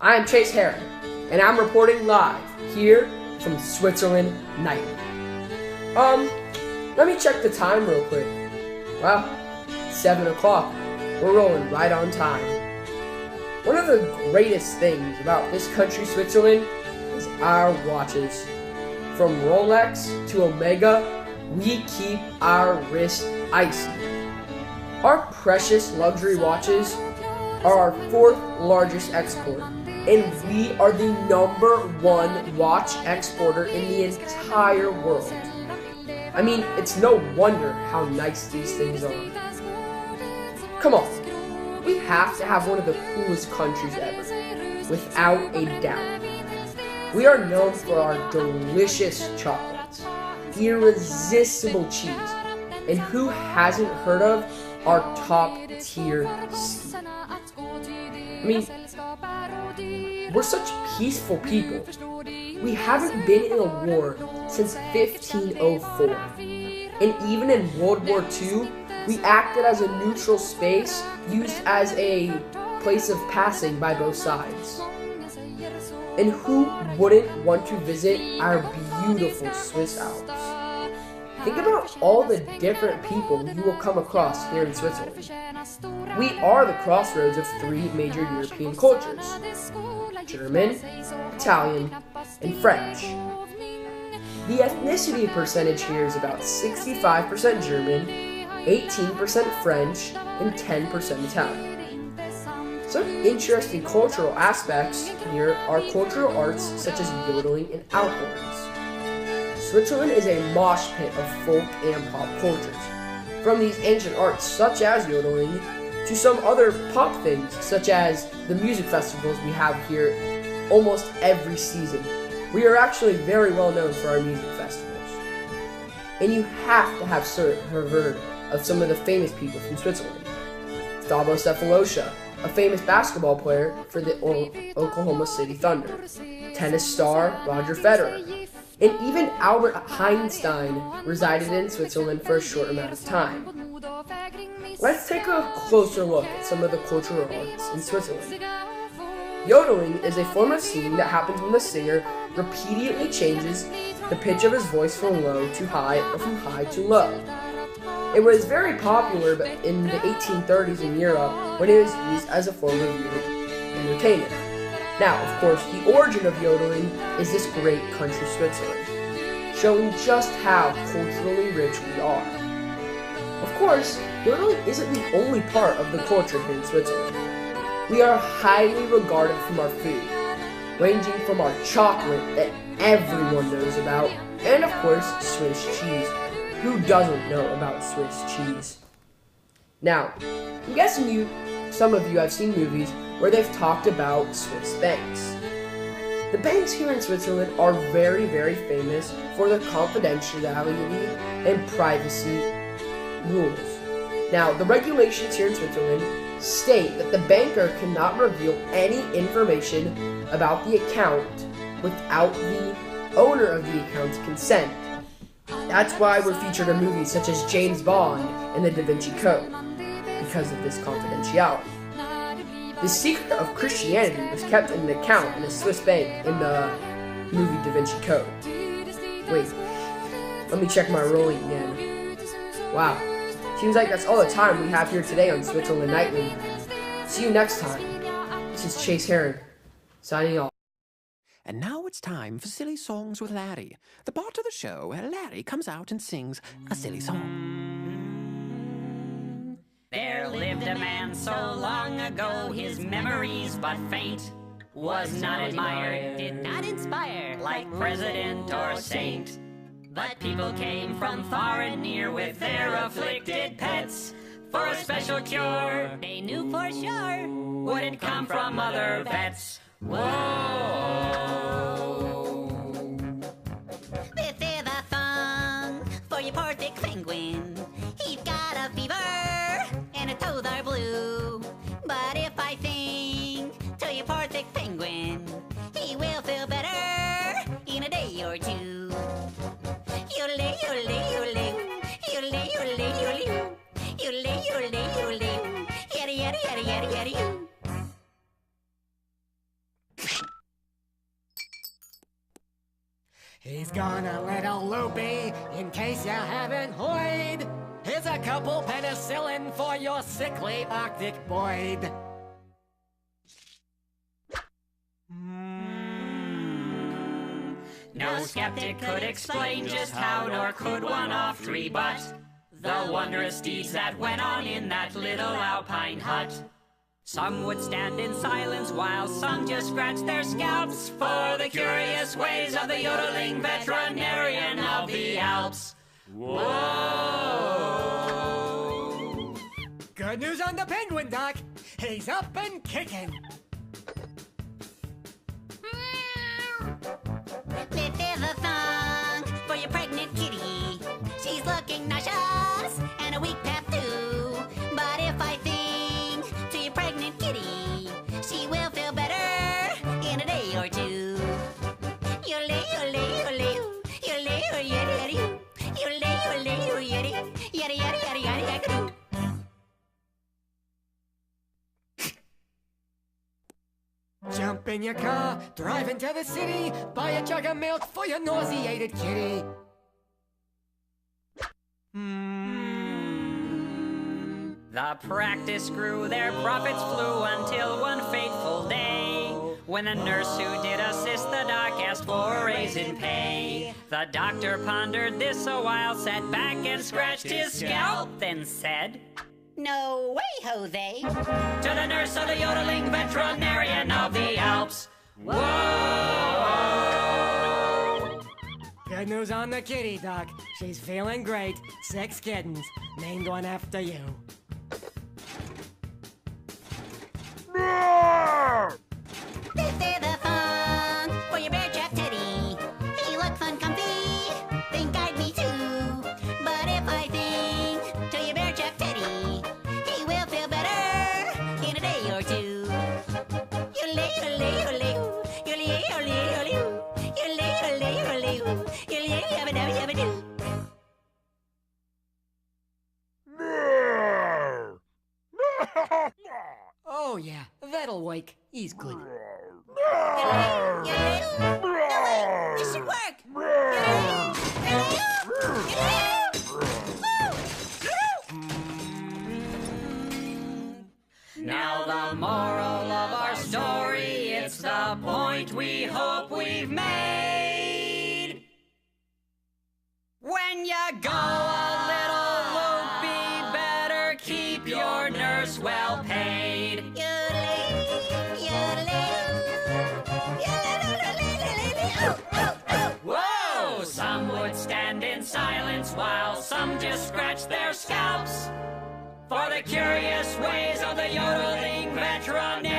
I am Chase Herring, and I'm reporting live here from Switzerland nightly. Let me check the time real quick. Well, 7 o'clock. We're rolling right on time. One of the greatest things about this country, Switzerland, is our watches. From Rolex to Omega, we keep our wrists icy. Our precious luxury watches are our 4th largest export, and we are the #1 watch exporter in the entire world. I mean, it's no wonder how nice these things are. Come on, we have to have one of the coolest countries ever, without a doubt. We are known for our delicious chocolates, irresistible cheese, and who hasn't heard of our top-tier ski? I mean, we're such peaceful people. We haven't been in a war since 1504. And even in World War II, we acted as a neutral space used as a place of passing by both sides. And who wouldn't want to visit our beautiful Swiss Alps? Think about all the different people you will come across here in Switzerland. We are the crossroads of 3 major European cultures: German, Italian, and French. The ethnicity percentage here is about 65% German, 18% French, and 10% Italian. Some interesting cultural aspects here are cultural arts such as yodeling and alphorns. Switzerland is a mosh pit of folk and pop cultures, from these ancient arts such as yodeling to some other pop things such as the music festivals we have here almost every season. We are actually very well known for our music festivals. And you have to have heard of some of the famous people from Switzerland. Thabo Sefolosha, a famous basketball player for the Oklahoma City Thunder, tennis star Roger Federer, and even Albert Einstein resided in Switzerland for a short amount of time. Let's take a closer look at some of the cultural arts in Switzerland. Yodeling is a form of singing that happens when the singer repeatedly changes the pitch of his voice from low to high or from high to low. It was very popular in the 1830s in Europe when it was used as a form of entertainment. Now, of course, the origin of yodeling is this great country, Switzerland, showing just how culturally rich we are. Of course, yodeling isn't the only part of the culture here in Switzerland. We are highly regarded from our food, ranging from our chocolate that everyone knows about, and of course, Swiss cheese. Who doesn't know about Swiss cheese? Now, I'm guessing some of you have seen movies where they've talked about Swiss banks. The banks here in Switzerland are very, very famous for their confidentiality and privacy rules. Now, the regulations here in Switzerland state that the banker cannot reveal any information about the account without the owner of the account's consent. That's why we're featured in movies such as James Bond and The Da Vinci Code, because of this confidentiality. The secret of Christianity was kept in an account in a Swiss bank in the movie Da Vinci Code. Wait, let me check my rolling again. Wow, seems like that's all the time we have here today on Switzerland Nightly. See you next time. This is Chase Herring, signing off. And now it's time for Silly Songs with Larry, the part of the show where Larry comes out and sings a silly song. There lived a man so long ago, his memories but faint, was not admired, did not inspire, like president or saint. But people came from far and near with their afflicted pets for a special cure. They knew for sure wouldn't come from other vets. Whoa! This is a song for your poor thick penguin. He's got a fever and his toes are blue. But if I sing to your poor thick penguin, he will feel better in a day or two. Yodelay, yodelay, yodelay, yodelay, yodelay, yodelay, yodelay, yodelay, yodelay, yada yada yada yada yada. He's gone a little loopy, in case you haven't heard. Here's a couple penicillin for your sickly Arctic Boyd. No skeptic could explain just how, nor could one oft rebut the wondrous deeds that went on in that little alpine hut. Some would stand in silence while some just scratched their scalps for the curious ways of the yodeling veterinarian of the Alps. Whoa! Good news on the penguin, Doc. He's up and kicking. Lift the thong for your pregnant kitty. She's looking nauseous and a weak pap too. But if I think to your pregnant kitty, she will feel better in a day or two. Yole, yole, yole, yole, yole, yole, yole, yole, yole, yole, yada, yada, yada, yada, yada. Jump in your car, drive into the city, buy a jug of milk for your nauseated kitty. The practice grew, their profits flew until one fateful day, when the nurse who did assist the doc asked for a raise in pay. The doctor pondered this a while, sat back and scratched his scalp, then said, No way, Jose. to the nurse of the yodeling veterinarian of the Alps. Whoa! Good news on the kitty, Doc. She's feeling great. 6 kittens, named one after you. Lift the thong for your bear trap teddy. He looks uncomfy, think I'd be too. But if I think to your bear trap teddy, he will feel better in a day or two. Yole, yole, yole, yole, yole, yole, yole, yole, yole, yole, yabba dabba dabba doo. Oh yeah, that'll wake. He's good. Yole, yole. No way, this should work. Yole, yole, yole. Now the moral of our story, it's the point we hope we've made. When you go a little loopy, better keep your nurse well paid. Whoa! Some would stand in silence while some just scratch their scalps for the curious ways of the yodeling veterinarian.